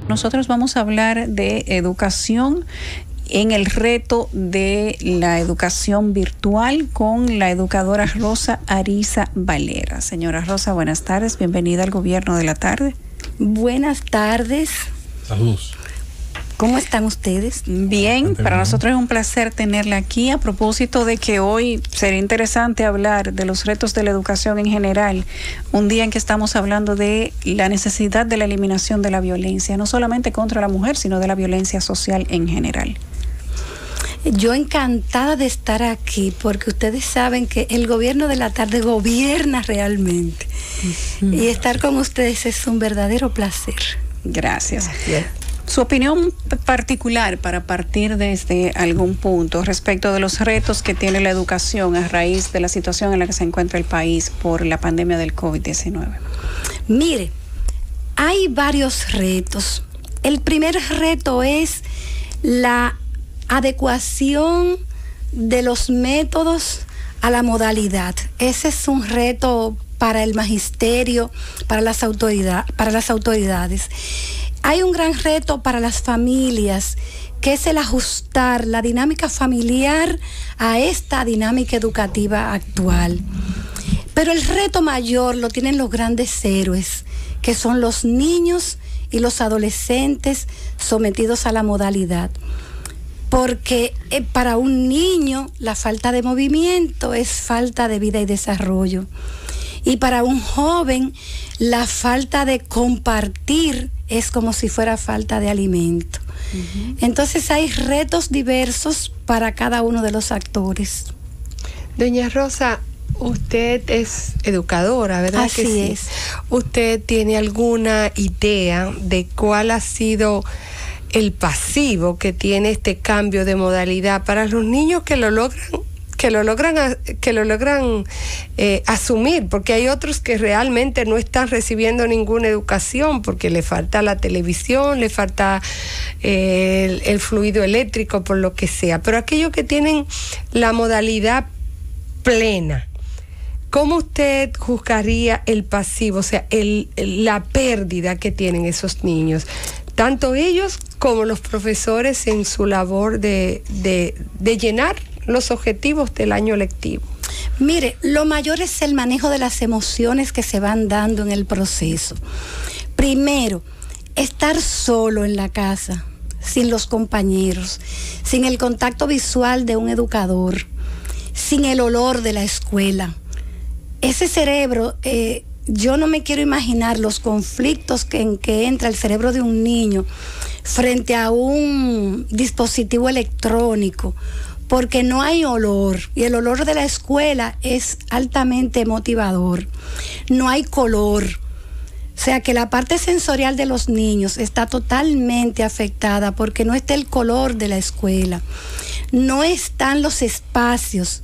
Nosotros vamos a hablar de educación en el reto de la educación virtual con la educadora Rosa Ariza Valera. Señora Rosa, buenas tardes, bienvenida al Gobierno de la Tarde. Buenas tardes. Saludos. ¿Cómo están ustedes? Bien, para nosotros es un placer tenerla aquí. A propósito de que hoy sería interesante hablar de los retos de la educación en general, un día en que estamos hablando de la necesidad de la eliminación de la violencia, no solamente contra la mujer, sino de la violencia social en general. Yo encantada de estar aquí, porque ustedes saben que el Gobierno de la Tarde gobierna realmente. Y estar con ustedes es un verdadero placer. Gracias. Su opinión particular para partir desde algún punto respecto de los retos que tiene la educación a raíz de la situación en la que se encuentra el país por la pandemia del COVID-19. Mire, hay varios retos. El primer reto es la adecuación de los métodos a la modalidad. Ese es un reto para el magisterio, para las autoridades. Hay un gran reto para las familias, que es el ajustar la dinámica familiar a esta dinámica educativa actual. Pero el reto mayor lo tienen los grandes héroes, que son los niños y los adolescentes sometidos a la modalidad. Porque para un niño la falta de movimiento es falta de vida y desarrollo. Y para un joven la falta de compartir es como si fuera falta de alimento. Entonces hay retos diversos para cada uno de los actores. Doña Rosa, usted es educadora, ¿verdad? Así que sí? es. ¿Usted tiene alguna idea de cuál ha sido el pasivo que tiene este cambio de modalidad para los niños que lo logran asumir? Porque hay otros que realmente no están recibiendo ninguna educación porque le falta la televisión, le falta el fluido eléctrico, por lo que sea. Pero aquellos que tienen la modalidad plena, ¿cómo usted juzgaría el pasivo, o sea, la pérdida que tienen esos niños? Tanto ellos como los profesores en su labor de llenar los objetivos del año lectivo. Mire, lo mayor es el manejo de las emociones que se van dando en el proceso. Primero, estar solo en la casa, sin los compañeros, sin el contacto visual de un educador, sin el olor de la escuela. Ese cerebro, yo no me quiero imaginar los conflictos en que entra el cerebro de un niño frente a un dispositivo electrónico, porque no hay olor, y el olor de la escuela es altamente motivador. No hay color, o sea que la parte sensorial de los niños está totalmente afectada porque no está el color de la escuela, no están los espacios,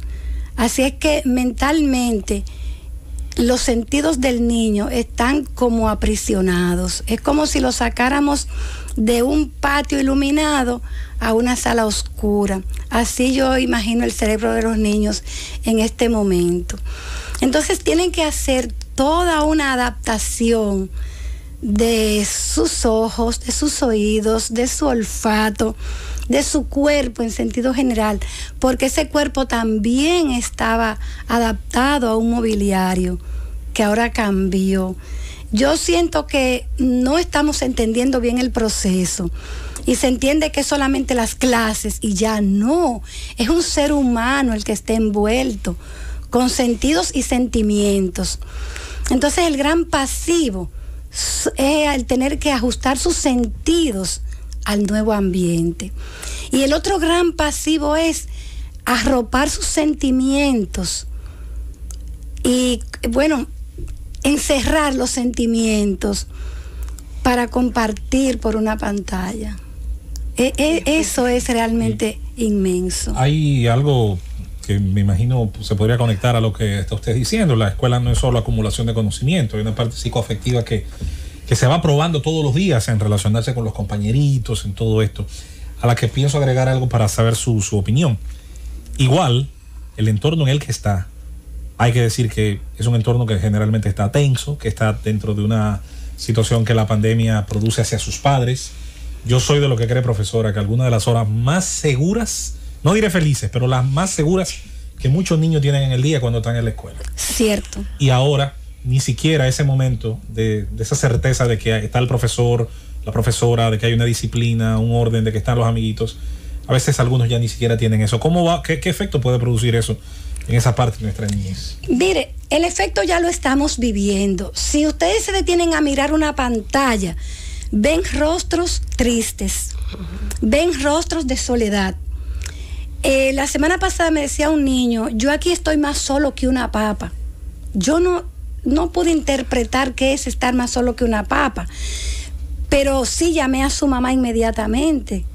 así es que mentalmente los sentidos del niño están como aprisionados. Es como si lo sacáramos de un patio iluminado a una sala oscura. Así yo imagino el cerebro de los niños en este momento. Entonces tienen que hacer toda una adaptación de sus ojos, de sus oídos, de su olfato, de su cuerpo en sentido general, porque ese cuerpo también estaba adaptado a un mobiliario que ahora cambió. Yo siento que no estamos entendiendo bien el proceso y se entiende que es solamente las clases y ya no, es un ser humano el que está envuelto con sentidos y sentimientos. Entonces el gran pasivo es el tener que ajustar sus sentidos al nuevo ambiente. Y el otro gran pasivo es arropar sus sentimientos y, bueno, encerrar los sentimientos para compartir por una pantalla. Eso es realmente inmenso. Hay algo que me imagino se podría conectar a lo que está usted diciendo. La escuela no es solo acumulación de conocimiento, hay una parte psicoafectiva que se va probando todos los días en relacionarse con los compañeritos, en todo esto, a la que pienso agregar algo para saber su opinión. Igual, el entorno en el que está, hay que decir que es un entorno que generalmente está tenso, que está dentro de una situación que la pandemia produce hacia sus padres. Yo soy de lo que cree, profesora, que algunas de las horas más seguras, no diré felices, pero las más seguras que muchos niños tienen en el día cuando están en la escuela. Cierto. Y ahora, ni siquiera ese momento de esa certeza de que está el profesor, la profesora, de que hay una disciplina, un orden, de que están los amiguitos. A veces algunos ya ni siquiera tienen eso. ¿Cómo va? ¿Qué efecto puede producir eso en esa parte de nuestra niñez? Mire, el efecto ya lo estamos viviendo. Si ustedes se detienen a mirar una pantalla, ven rostros tristes, ven rostros de soledad. La semana pasada me decía un niño, yo aquí estoy más solo que una papa. Yo no pude interpretar qué es estar más solo que una papa, pero sí llamé a su mamá inmediatamente.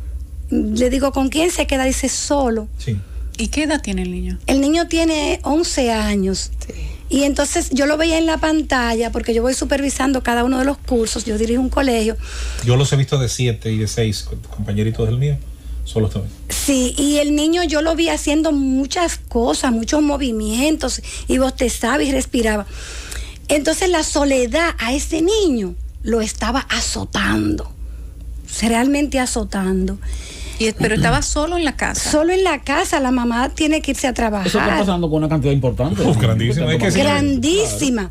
Le digo, ¿con quién se queda? Dice, solo. Sí. ¿Y qué edad tiene el niño? El niño tiene 11 años. Sí. Y entonces yo lo veía en la pantalla, porque yo voy supervisando cada uno de los cursos, yo dirijo un colegio. Yo los he visto de 7 y de 6, compañeritos del mío, solos también. Sí, y el niño yo lo vi haciendo muchas cosas, muchos movimientos, y bostezaba y respiraba. Entonces la soledad a ese niño lo estaba azotando, realmente azotando. Pero estaba solo en la casa. Solo en la casa, la mamá tiene que irse a trabajar. Eso está pasando con una cantidad importante. Grandísima. Es que sí. Grandísima.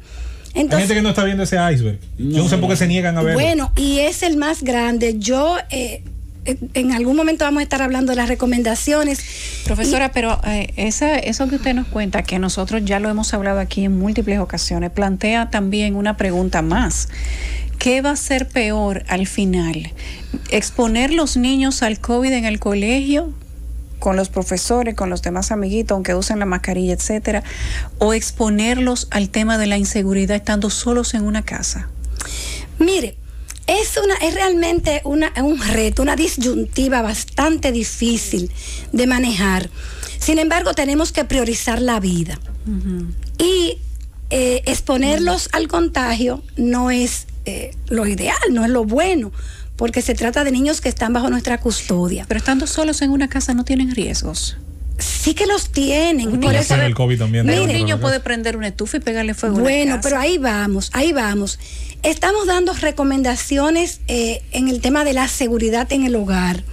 Entonces, hay gente que no está viendo ese iceberg. Yo no sé por qué se niegan a verlo. Bueno, y es el más grande. Yo, en algún momento vamos a estar hablando de las recomendaciones. Profesora, pero eso que usted nos cuenta, que nosotros ya lo hemos hablado aquí en múltiples ocasiones, plantea también una pregunta más. ¿Qué va a ser peor al final? ¿Exponer los niños al COVID en el colegio, con los profesores, con los demás amiguitos, aunque usen la mascarilla, etcétera? ¿O exponerlos al tema de la inseguridad estando solos en una casa? Mire, es realmente un reto, una disyuntiva bastante difícil de manejar. Sin embargo, tenemos que priorizar la vida. Y exponerlos al contagio no es lo ideal, no es lo bueno, porque se trata de niños que están bajo nuestra custodia. Pero estando solos en una casa no tienen riesgos. Sí que los tienen. Por eso el COVID también. Mire, un niño puede prender una estufa y pegarle fuego. Bueno, pero ahí vamos. Estamos dando recomendaciones en el tema de la seguridad en el hogar,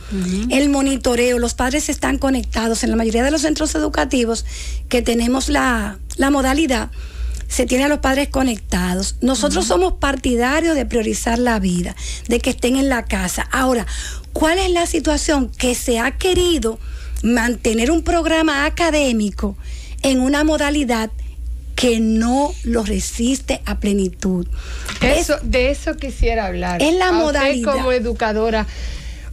el monitoreo. Los padres están conectados. En la mayoría de los centros educativos que tenemos la modalidad, se tiene a los padres conectados. Nosotros somos partidarios de priorizar la vida, de que estén en la casa. Ahora, ¿cuál es la situación? Que se ha querido mantener un programa académico en una modalidad que no lo resiste a plenitud. De eso quisiera hablar. Es la modalidad. Usted como educadora,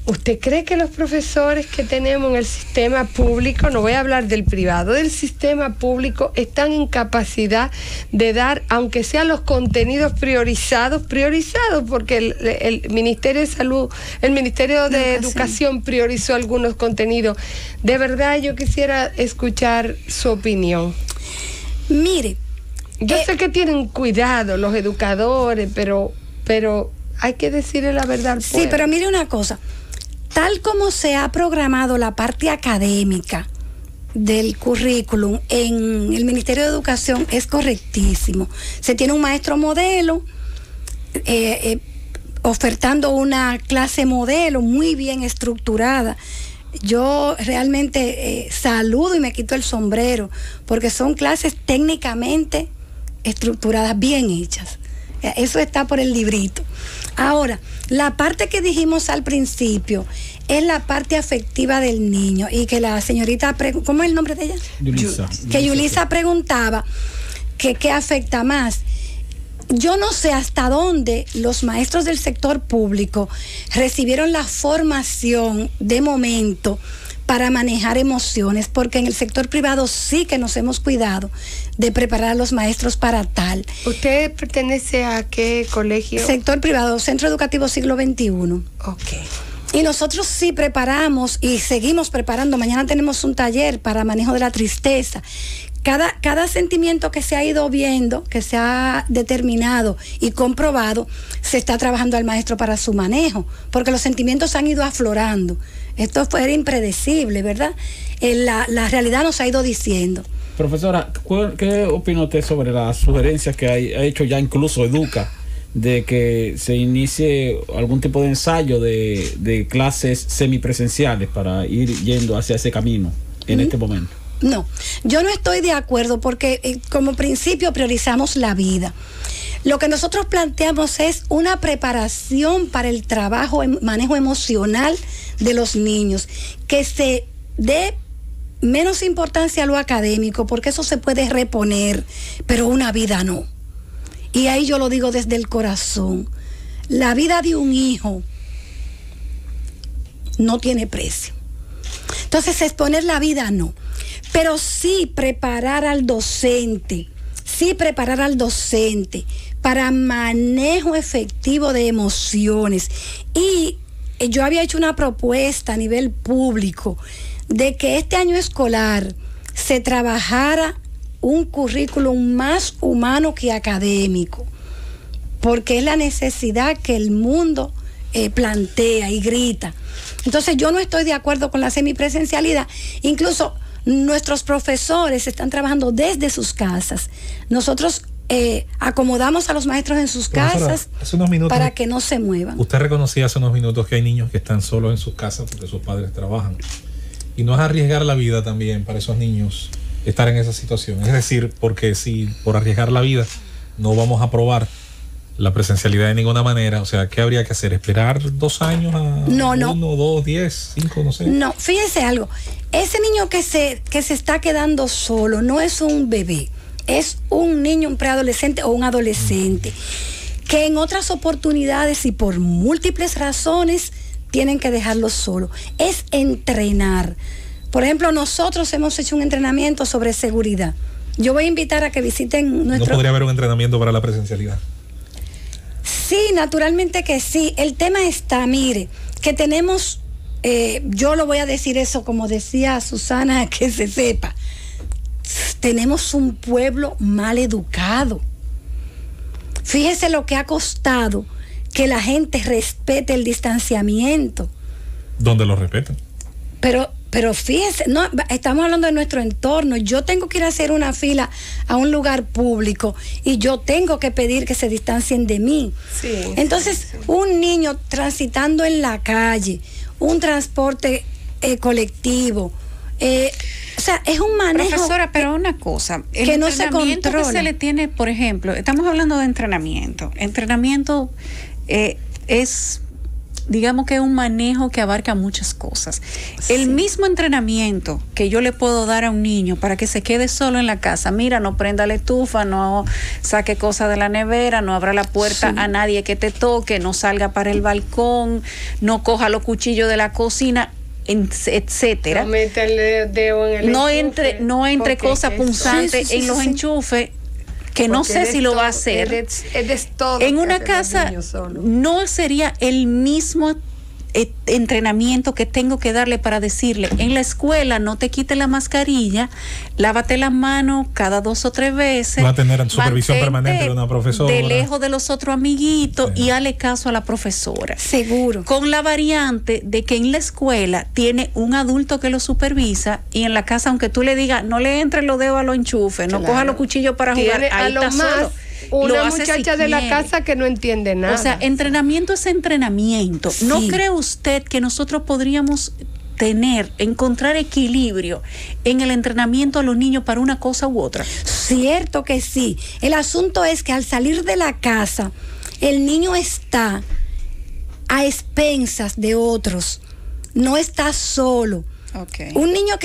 ¿usted cree que los profesores que tenemos en el sistema público, no voy a hablar del privado, del sistema público, están en capacidad de dar, aunque sean los contenidos priorizados, porque el Ministerio de Salud, el Ministerio de Educación priorizó algunos contenidos? De verdad, yo quisiera escuchar su opinión. Mire, yo sé que tienen cuidado los educadores, pero hay que decirle la verdad al pueblo. Sí, pero mire una cosa. Tal como se ha programado la parte académica del currículum en el Ministerio de Educación es correctísimo. Se tiene un maestro modelo ofertando una clase modelo muy bien estructurada. Yo realmente saludo y me quito el sombrero porque son clases técnicamente estructuradas, bien hechas. Eso está por el librito. Ahora, la parte que dijimos al principio es la parte afectiva del niño y que la señorita, ¿cómo es el nombre de ella? Yulisa. Que Yulisa preguntaba que qué afecta más. Yo no sé hasta dónde los maestros del sector público recibieron la formación de momento para manejar emociones, porque en el sector privado sí que nos hemos cuidado de preparar a los maestros para tal. ¿Usted pertenece a qué colegio? Sector privado, Centro Educativo Siglo XXI. Ok. Y nosotros sí preparamos y seguimos preparando. Mañana tenemos un taller para manejo de la tristeza. Cada sentimiento que se ha ido viendo, que se ha determinado y comprobado, se está trabajando al maestro para su manejo, porque los sentimientos han ido aflorando. Esto era impredecible, ¿verdad? La realidad nos ha ido diciendo. Profesora, ¿qué opina usted sobre las sugerencias que ha hecho ya incluso Educa de que se inicie algún tipo de ensayo de clases semipresenciales para ir yendo hacia ese camino en este momento? No, yo no estoy de acuerdo porque como principio priorizamos la vida. Lo que nosotros planteamos es una preparación para el trabajo en manejo emocional de los niños, que se dé menos importancia a lo académico, porque eso se puede reponer, pero una vida no. Y ahí yo lo digo desde el corazón. La vida de un hijo no tiene precio. Entonces, exponer la vida no. Pero sí preparar al docente para manejo efectivo de emociones. Y yo había hecho una propuesta a nivel público de que este año escolar se trabajara un currículum más humano que académico, porque es la necesidad que el mundo plantea y grita. Entonces yo no estoy de acuerdo con la semipresencialidad. Incluso nuestros profesores están trabajando desde sus casas. Nosotros acomodamos a los maestros en sus casas hace unos minutos, para que no se muevan. Usted reconocía hace unos minutos que hay niños que están solos en sus casas porque sus padres trabajan. Y no es arriesgar la vida también para esos niños estar en esa situación. Es decir, porque si por arriesgar la vida no vamos a aprobar la presencialidad de ninguna manera, o sea, ¿qué habría que hacer? ¿Esperar 2 años a 1, 2, 10, 5, no sé? No, fíjense algo. Ese niño que se está quedando solo no es un bebé, es un niño, un preadolescente o un adolescente, que en otras oportunidades y por múltiples razones tienen que dejarlo solo. Es entrenar. Por ejemplo, nosotros hemos hecho un entrenamiento sobre seguridad. Yo voy a invitar a que visiten nuestro... ¿No podría haber un entrenamiento para la presencialidad? Sí, naturalmente que sí. El tema está, mire, que tenemos, yo lo voy a decir eso como decía Susana, que se sepa, tenemos un pueblo mal educado. Fíjese lo que ha costado que la gente respete el distanciamiento. ¿Dónde lo respetan? Pero fíjense, no, estamos hablando de nuestro entorno. Yo tengo que ir a hacer una fila a un lugar público y yo tengo que pedir que se distancien de mí. Sí, entonces, un niño transitando en la calle, un transporte colectivo, o sea, es un manejo. Profesora, pero una cosa, el que no se entrenamiento controla. que se le tiene, por ejemplo, estamos hablando de entrenamiento. Entrenamiento es, digamos que un manejo que abarca muchas cosas. Sí. El mismo entrenamiento que yo le puedo dar a un niño para que se quede solo en la casa, mira, no prenda la estufa, no saque cosas de la nevera, no abra la puerta a nadie que te toque, no salga para el balcón, no coja los cuchillos de la cocina, etcétera. No meta el dedo en el enchufe, no entre cosas punzantes en los enchufes, que no sé si lo va a hacer. En una casa no sería el mismo entrenamiento que tengo que darle para decirle, en la escuela no te quites la mascarilla, lávate las manos cada 2 o 3 veces. Va a tener supervisión permanente de una profesora. De lejos de los otros amiguitos, y hale caso a la profesora. Seguro. Con la variante de que en la escuela tiene un adulto que lo supervisa y en la casa, aunque tú le digas, no le entre los dedos a los enchufes, no coja los cuchillos para jugar, ahí está solo. Una muchacha de la casa que no entiende nada. O sea, entrenamiento es entrenamiento. Sí. ¿No cree usted que nosotros podríamos encontrar equilibrio en el entrenamiento a los niños para una cosa u otra? Cierto que sí. El asunto es que al salir de la casa, el niño está a expensas de otros. No está solo. Okay. Un niño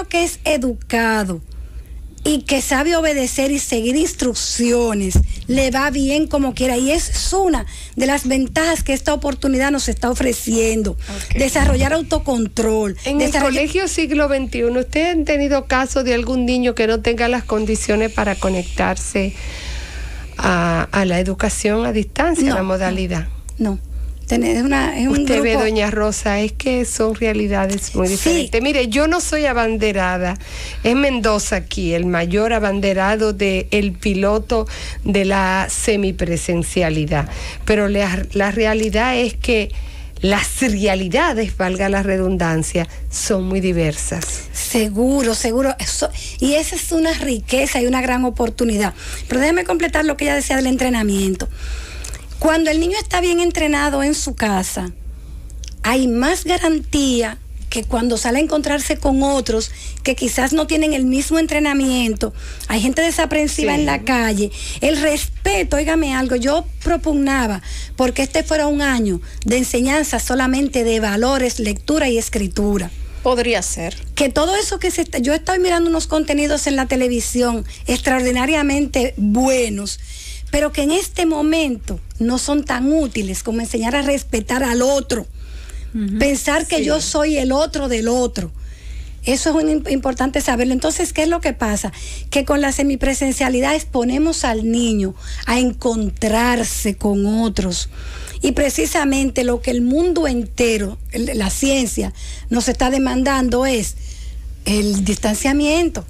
que es educado y que sabe obedecer y seguir instrucciones, le va bien como quiera, y es una de las ventajas que esta oportunidad nos está ofreciendo. Okay. Desarrollar autocontrol. En el colegio siglo XXI, ¿usted ha tenido caso de algún niño que no tenga las condiciones para conectarse a la educación a distancia, la modalidad? No. Es un Usted grupo... ve, doña Rosa, es que son realidades muy diferentes. Sí. Mire, yo no soy abanderada. Es Mendoza aquí, el mayor abanderado del piloto de la semipresencialidad. Pero la realidad es que las realidades, valga la redundancia, son muy diversas. Seguro. Y esa es una riqueza y una gran oportunidad. Pero déjame completar lo que ella decía del entrenamiento. Cuando el niño está bien entrenado en su casa, hay más garantía que cuando sale a encontrarse con otros que quizás no tienen el mismo entrenamiento, hay gente desaprensiva en la calle. El respeto, óigame algo, yo propugnaba porque este fuera un año de enseñanza solamente de valores, lectura y escritura. Podría ser. Que todo eso que yo estoy mirando unos contenidos en la televisión extraordinariamente buenos, pero que en este momento no son tan útiles como enseñar a respetar al otro. Pensar que yo soy el otro del otro. Eso es importante saberlo. Entonces, ¿qué es lo que pasa? Que con la semipresencialidad exponemos al niño a encontrarse con otros. Y precisamente lo que el mundo entero, la ciencia, nos está demandando es el distanciamiento.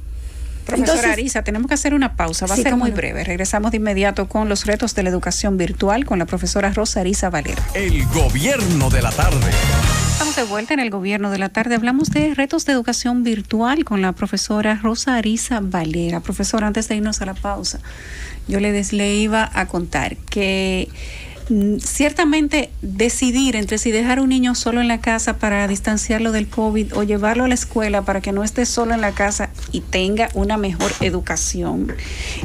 Profesora Arisa, tenemos que hacer una pausa, va a ser muy breve. Regresamos de inmediato con los retos de la educación virtual con la profesora Rosa Arisa Valera. El gobierno de la tarde. Estamos de vuelta en el gobierno de la tarde. Hablamos de retos de educación virtual con la profesora Rosa Arisa Valera. Profesora, antes de irnos a la pausa, yo le iba a contar que ciertamente decidir entre si dejar a un niño solo en la casa para distanciarlo del COVID o llevarlo a la escuela para que no esté solo en la casa y tenga una mejor educación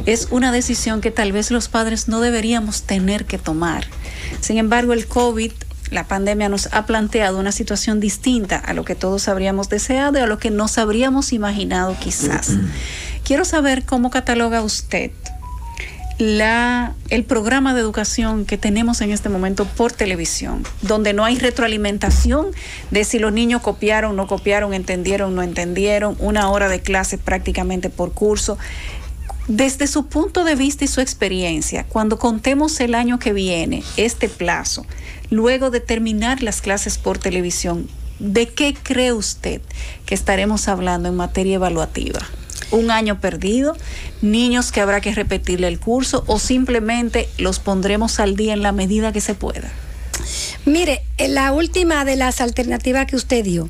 es una decisión que tal vez los padres no deberíamos tener que tomar. Sin embargo, el COVID, la pandemia, nos ha planteado una situación distinta a lo que todos habríamos deseado y a lo que nos habríamos imaginado quizás. Quiero saber cómo cataloga usted el programa de educación que tenemos en este momento por televisión, donde no hay retroalimentación de si los niños copiaron, no copiaron, entendieron, no entendieron, una hora de clase prácticamente por curso. Desde su punto de vista y su experiencia, cuando contemos el año que viene, este plazo, luego de terminar las clases por televisión, ¿de qué cree usted que estaremos hablando en materia evaluativa? ¿Un año perdido? ¿Niños que habrá que repetirle el curso? ¿O simplemente los pondremos al día en la medida que se pueda? Mire, la última de las alternativas que usted dio,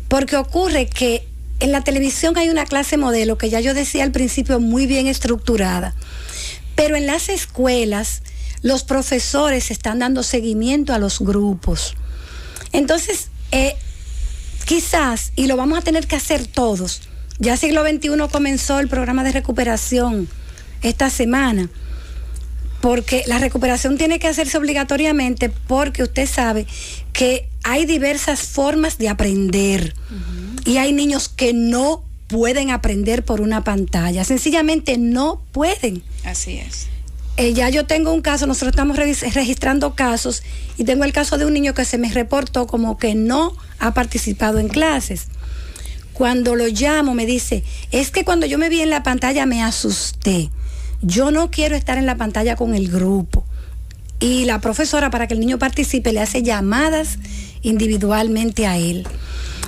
porque ocurre que en la televisión hay una clase modelo que ya yo decía al principio muy bien estructurada, pero en las escuelas los profesores están dando seguimiento a los grupos. Entonces, quizás, y lo vamos a tener que hacer todos, ya Siglo XXI comenzó el programa de recuperación esta semana, porque la recuperación tiene que hacerse obligatoriamente porque usted sabe que hay diversas formas de aprender y hay niños que no pueden aprender por una pantalla, sencillamente no pueden. Así es. Ya yo tengo un caso, nosotros estamos registrando casos y tengo el caso de un niño que se me reportó como que no ha participado en clases. Cuando lo llamo me dice, es que cuando yo me vi en la pantalla me asusté. Yo no quiero estar en la pantalla con el grupo. Y la profesora, para que el niño participe, le hace llamadas individualmente a él.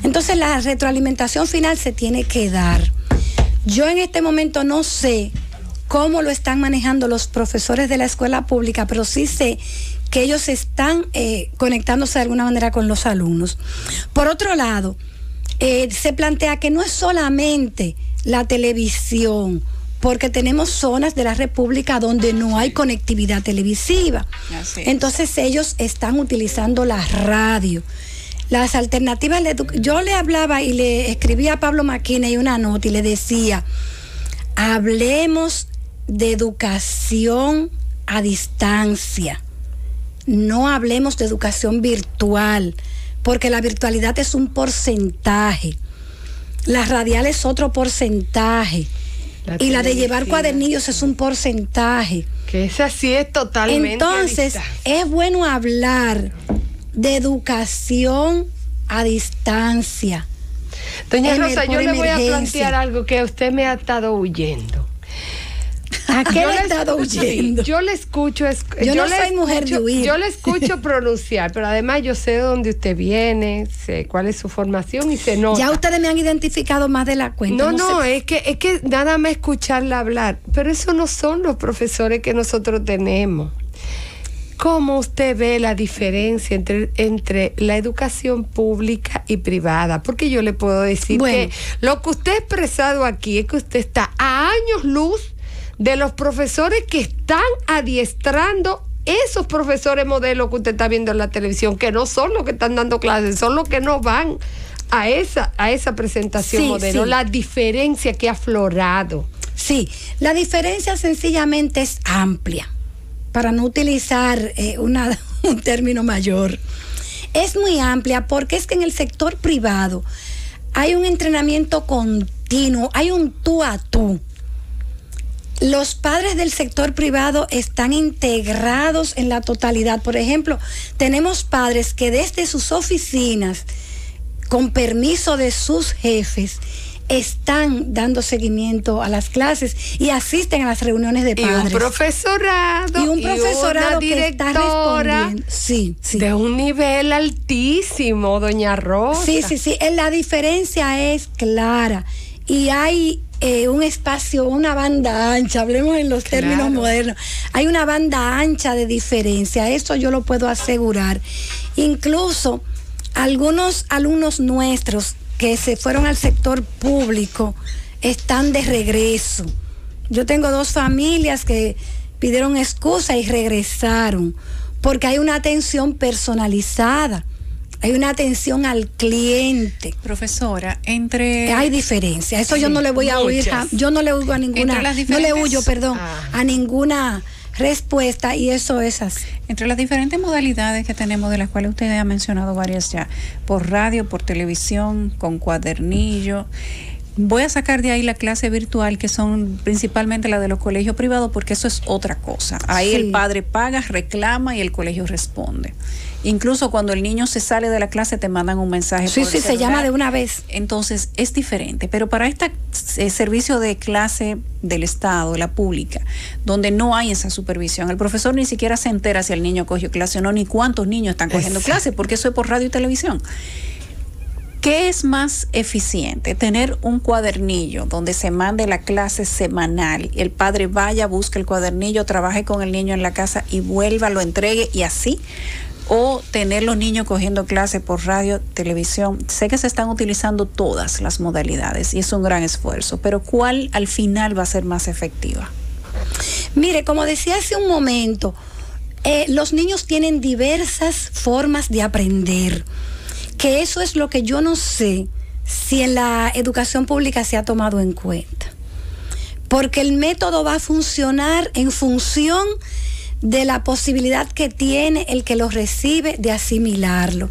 Entonces la retroalimentación final se tiene que dar. Yo en este momento no sé cómo lo están manejando los profesores de la escuela pública, pero sí sé que ellos están conectándose de alguna manera con los alumnos. Por otro lado, se plantea que no es solamente la televisión, porque tenemos zonas de la República donde no hay conectividad televisiva. Entonces ellos están utilizando la radio. Las alternativas, yo le hablaba y le escribía a Pablo Maquina y una nota y le decía, hablemos de educación a distancia, no hablemos de educación virtual, porque la virtualidad es un porcentaje, la radial es otro porcentaje, y la de llevar cuadernillos es un porcentaje. Que esa sí es totalmente. Entonces, es bueno hablar de educación a distancia. Doña Rosa, yo le voy a plantear algo que usted me ha estado huyendo. ¿A qué le he estado huyendo? Yo le escucho. Yo no soy mujer de huir. Yo le escucho pronunciar, pero además yo sé de dónde usted viene, sé cuál es su formación y se nota. Ya ustedes me han identificado más de la cuenta. No, es que nada más escucharla hablar, pero esos no son los profesores que nosotros tenemos. ¿Cómo usted ve la diferencia entre la educación pública y privada? Porque yo le puedo decir que lo que usted ha expresado aquí es que usted está a años luz de los profesores que están adiestrando esos profesores modelos que usted está viendo en la televisión, que no son los que están dando clases, son los que no van a esa presentación modelo, la diferencia que ha aflorado. Sí, la diferencia sencillamente es amplia, para no utilizar un término mayor. Es muy amplia porque es que en el sector privado hay un entrenamiento continuo, hay un tú a tú. Los padres del sector privado están integrados en la totalidad. Por ejemplo, tenemos padres que desde sus oficinas, con permiso de sus jefes, están dando seguimiento a las clases y asisten a las reuniones de padres. Y un profesorado que está respondiendo. Sí. De un nivel altísimo, doña Rosa. Sí. La diferencia es clara y hay un espacio, una banda ancha, hablemos en los términos modernos. Hay una banda ancha de diferencia, eso yo lo puedo asegurar. Incluso algunos alumnos nuestros que se fueron al sector público están de regreso. Yo tengo 2 familias que pidieron excusa y regresaron, porque hay una atención personalizada, hay una atención al cliente. Profesora, hay diferencia, eso yo no le voy a huir, yo no le huyo a ninguna, no le huyo, a ninguna respuesta, y eso es así. Entre las diferentes modalidades que tenemos, de las cuales usted ha mencionado varias ya, por radio, por televisión, con cuadernillo, voy a sacar de ahí la clase virtual, que son principalmente la de los colegios privados, porque eso es otra cosa. Ahí el padre paga, reclama y el colegio responde. Incluso cuando el niño se sale de la clase te mandan un mensaje. Sí, se llama de una vez. Entonces es diferente, pero para este servicio de clase del Estado, la pública, donde no hay esa supervisión, el profesor ni siquiera se entera si el niño cogió clase o no, ni cuántos niños están cogiendo clase, porque eso es por radio y televisión. ¿Qué es más eficiente? Tener un cuadernillo donde se mande la clase semanal, el padre vaya, busque el cuadernillo, trabaje con el niño en la casa y vuelva, lo entregue y así, o tener los niños cogiendo clases por radio, televisión. Sé que se están utilizando todas las modalidades y es un gran esfuerzo, pero ¿cuál al final va a ser más efectiva? Mire, como decía hace un momento, los niños tienen diversas formas de aprender, que eso es lo que yo no sé si en la educación pública se ha tomado en cuenta, porque el método va a funcionar en función de la posibilidad que tiene el que lo recibe de asimilarlo.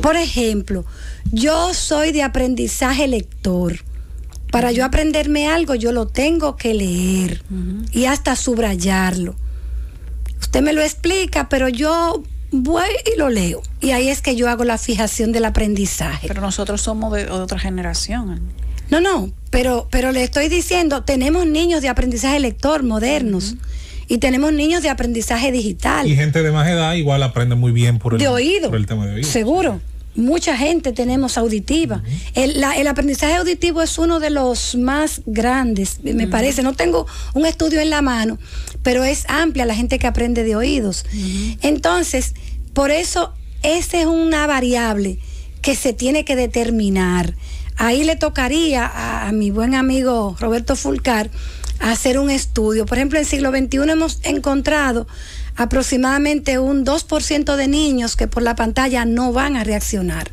Por ejemplo, yo soy de aprendizaje lector. Para yo aprenderme algo, yo lo tengo que leer y hasta subrayarlo. Usted me lo explica, pero yo voy y lo leo. Y ahí es que yo hago la fijación del aprendizaje. Pero nosotros somos de otra generación. No, pero le estoy diciendo, tenemos niños de aprendizaje lector modernos. Y tenemos niños de aprendizaje digital. Y gente de más edad igual aprende muy bien por el tema de oído. Seguro. Mucha gente tenemos auditiva. El aprendizaje auditivo es uno de los más grandes, me parece. No tengo un estudio en la mano, pero es amplia la gente que aprende de oídos. Entonces, por eso, esa es una variable que se tiene que determinar. Ahí le tocaría a mi buen amigo Roberto Fulcar hacer un estudio. Por ejemplo, en el siglo XXI hemos encontrado aproximadamente un 2% de niños que por la pantalla no van a reaccionar.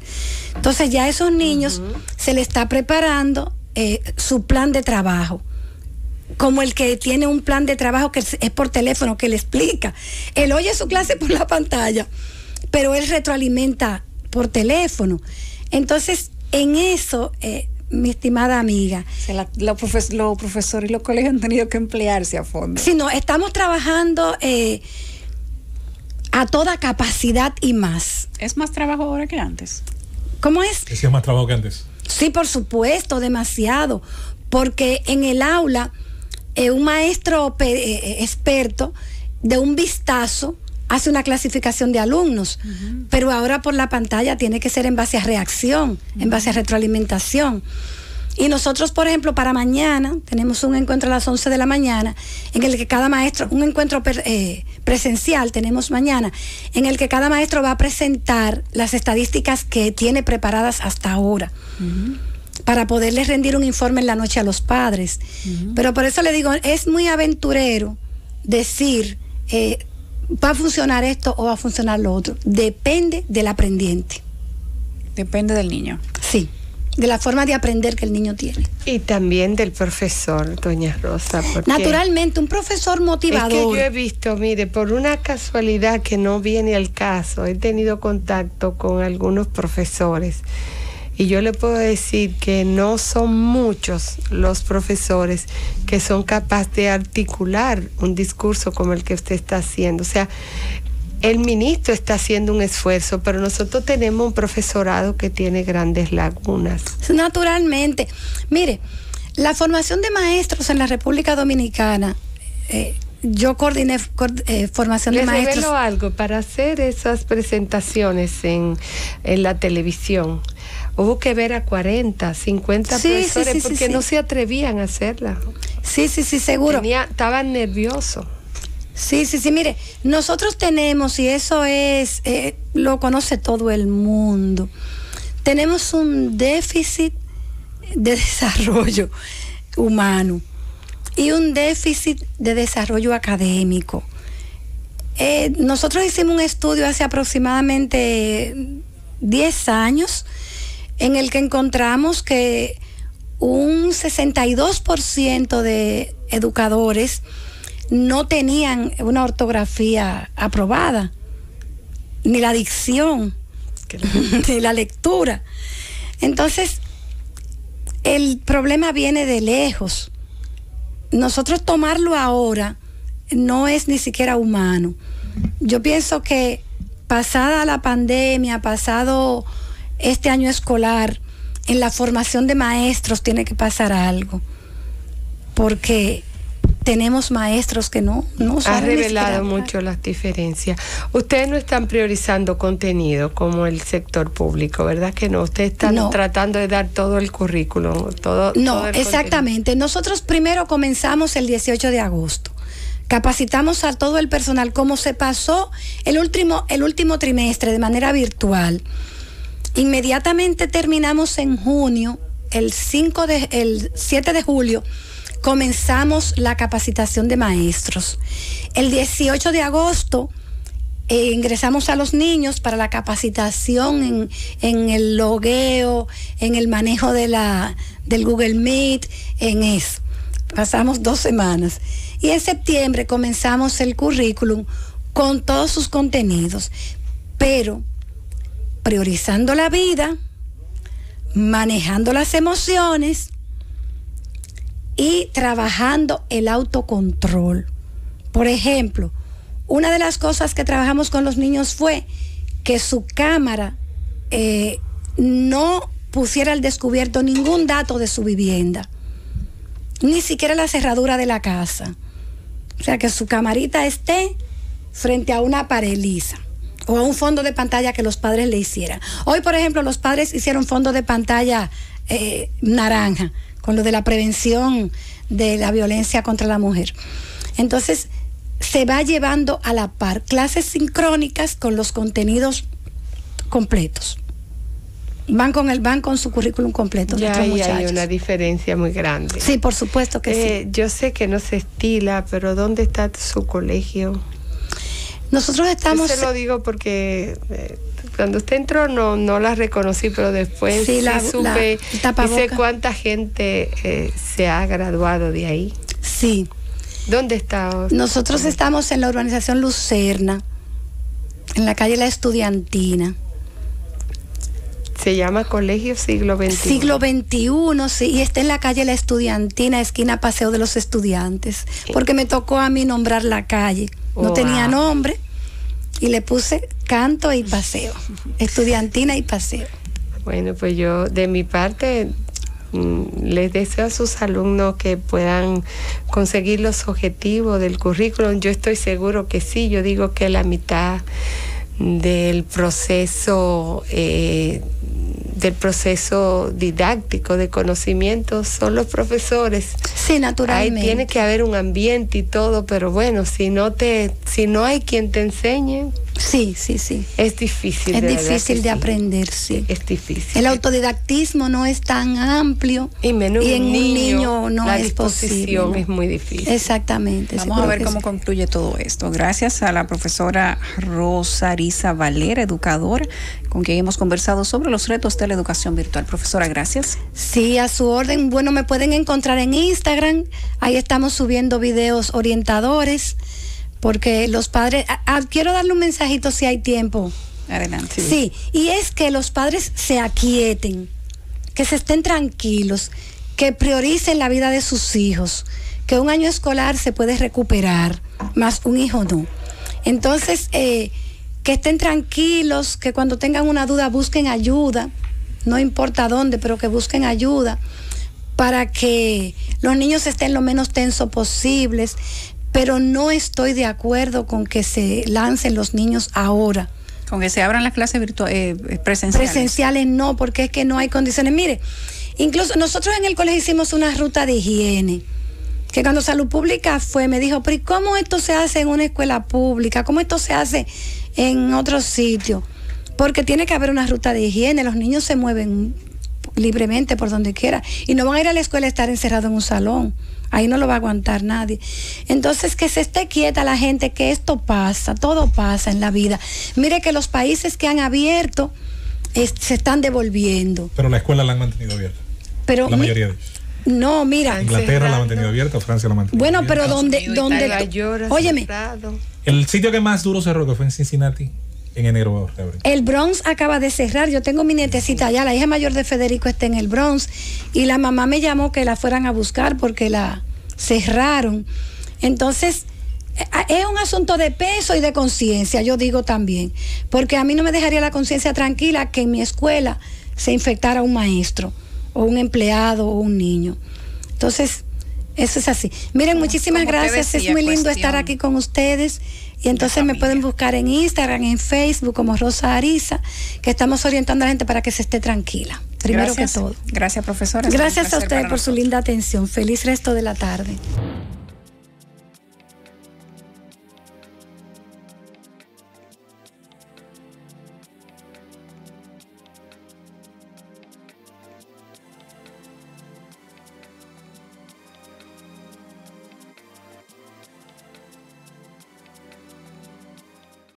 Entonces ya a esos niños se les está preparando su plan de trabajo, como el que tiene un plan de trabajo que es por teléfono, que le explica. Él oye su clase por la pantalla, pero él retroalimenta por teléfono. Entonces, en eso, mi estimada amiga, los profesores y los colegios han tenido que emplearse a fondo. Sí, no, estamos trabajando a toda capacidad y más. ¿Es más trabajo ahora que antes? ¿Cómo es? ¿Es más trabajo que antes? Sí, por supuesto, demasiado. Porque en el aula, un maestro experto, de un vistazo, hace una clasificación de alumnos, pero ahora por la pantalla tiene que ser en base a reacción, en base a retroalimentación. Y nosotros, por ejemplo, para mañana tenemos un encuentro a las 11 de la mañana, en el que cada maestro, un encuentro presencial tenemos mañana, en el que cada maestro va a presentar las estadísticas que tiene preparadas hasta ahora, para poderles rendir un informe en la noche a los padres. Pero por eso le digo, es muy aventurero decir, va a funcionar esto o va a funcionar lo otro. Depende del aprendiente. Depende del niño. Sí, de la forma de aprender que el niño tiene. Y también del profesor, doña Rosa. Naturalmente, un profesor motivador. Es que yo he visto, mire, por una casualidad que no viene al caso, he tenido contacto con algunos profesores. Y yo le puedo decir que no son muchos los profesores que son capaces de articular un discurso como el que usted está haciendo. O sea, el ministro está haciendo un esfuerzo, pero nosotros tenemos un profesorado que tiene grandes lagunas. Naturalmente. Mire, la formación de maestros en la República Dominicana, yo coordiné formación de maestros. Les revelo algo, para hacer esas presentaciones en la televisión, hubo que ver a 40, 50 profesores porque no se atrevían a hacerla. Sí, seguro. Estaban nerviosos. Sí, mire, nosotros tenemos, y eso es, lo conoce todo el mundo, tenemos un déficit de desarrollo humano y un déficit de desarrollo académico. Nosotros hicimos un estudio hace aproximadamente 10 años en el que encontramos que un 62% de educadores no tenían una ortografía aprobada, ni la dicción, ni la lectura. Entonces, el problema viene de lejos. Nosotros tomarlo ahora no es ni siquiera humano. Yo pienso que pasada la pandemia, pasado este año escolar, en la formación de maestros tiene que pasar algo, porque tenemos maestros que no ha revelado mucho las diferencias. Ustedes no están priorizando contenido como el sector público, ¿verdad que no? Ustedes están tratando de dar todo el currículum, todo el exactamente. Contenido. Nosotros primero comenzamos el 18 de agosto. Capacitamos a todo el personal, como se pasó el último trimestre de manera virtual. Inmediatamente terminamos en junio, el 7 de julio, comenzamos la capacitación de maestros. El 18 de agosto ingresamos a los niños para la capacitación en el logueo, en el manejo del Google Meet, en eso. Pasamos 2 semanas. Y en septiembre comenzamos el currículum con todos sus contenidos, pero priorizando la vida, manejando las emociones y trabajando el autocontrol. Por ejemplo, una de las cosas que trabajamos con los niños fue que su cámara no pusiera al descubierto ningún dato de su vivienda, ni siquiera la cerradura de la casa. O sea, que su camarita esté frente a una pared lisa o a un fondo de pantalla que los padres le hicieran. Hoy, por ejemplo, los padres hicieron fondo de pantalla naranja, con lo de la prevención de la violencia contra la mujer. Entonces, se va llevando a la par clases sincrónicas con los contenidos completos. Van con su currículum completo. Ya ahí hay una diferencia muy grande. Sí, por supuesto que sí. Yo sé que no se estila, pero ¿dónde está su colegio? Nosotros estamos... Yo se lo digo porque cuando usted entró no la reconocí, pero después sí supe y sé cuánta gente se ha graduado de ahí. Sí. ¿Dónde está? Nosotros estamos en la urbanización Lucerna, en la calle La Estudiantina. Se llama Colegio Siglo XXI. Siglo XXI, sí, y está en la calle La Estudiantina, esquina Paseo de los Estudiantes, porque me tocó a mí nombrar la calle. No tenía nombre y le puse Canto y Paseo, Estudiantina y Paseo. Bueno, pues yo de mi parte les deseo a sus alumnos que puedan conseguir los objetivos del currículum. Yo estoy seguro que sí. Yo digo que la mitad del proceso didáctico de conocimiento son los profesores. Sí, naturalmente. Ahí tiene que haber un ambiente y todo, pero bueno, si no hay quien te enseñe, Sí. Es difícil. Es difícil de aprender, sí. Es difícil. El autodidactismo no es tan amplio y menos en un niño no la es disposición posible. Es muy difícil. Exactamente. Vamos a ver cómo concluye todo esto. Gracias a la profesora Rosa Ariza Valera, educadora, con quien hemos conversado sobre los retos de la educación virtual. Profesora, gracias. Sí, a su orden. Bueno, me pueden encontrar en Instagram. Ahí estamos subiendo videos orientadores, porque los padres... quiero darle un mensajito si hay tiempo. Adelante. Sí, y es que los padres se aquieten, que se estén tranquilos, que prioricen la vida de sus hijos, que un año escolar se puede recuperar, más un hijo no. Entonces, que estén tranquilos, que cuando tengan una duda busquen ayuda, no importa dónde, pero que busquen ayuda para que los niños estén lo menos tensos posibles, pero no estoy de acuerdo con que se lancen los niños ahora. Con que se abran las clases presenciales. Presenciales no, porque es que no hay condiciones. Mire, incluso nosotros en el colegio hicimos una ruta de higiene, que cuando Salud Pública fue, me dijo, pero ¿y cómo esto se hace en una escuela pública? ¿Cómo esto se hace en otro sitio? Porque tiene que haber una ruta de higiene, los niños se mueven libremente por donde quiera y no van a ir a la escuela a estar encerrados en un salón. Ahí no lo va a aguantar nadie. Entonces, que se esté quieta la gente, que esto pasa, todo pasa en la vida. Mire que los países que han abierto se están devolviendo. Pero la escuela la han mantenido abierta. Pero la mayoría de ellos. No, mira. Inglaterra la ha mantenido abierta, Francia la ha mantenido abierta. Pero óyeme. El sitio que más duro cerró, que fue en Cincinnati, en enero. El Bronx acaba de cerrar. Yo tengo mi nietecita allá, la hija mayor de Federico está en el Bronx, y la mamá me llamó que la fueran a buscar porque la cerraron. Entonces, es un asunto de peso y de conciencia, yo digo también, porque a mí no me dejaría la conciencia tranquila que en mi escuela se infectara un maestro, o un empleado, o un niño. Entonces, eso es así. Miren, muchísimas gracias, es muy lindo estar aquí con ustedes. Y entonces me pueden buscar en Instagram, en Facebook como Rosa Ariza, que estamos orientando a la gente para que se esté tranquila. Primero que todo. Gracias, profesora. Gracias a ustedes por su linda atención. Feliz resto de la tarde.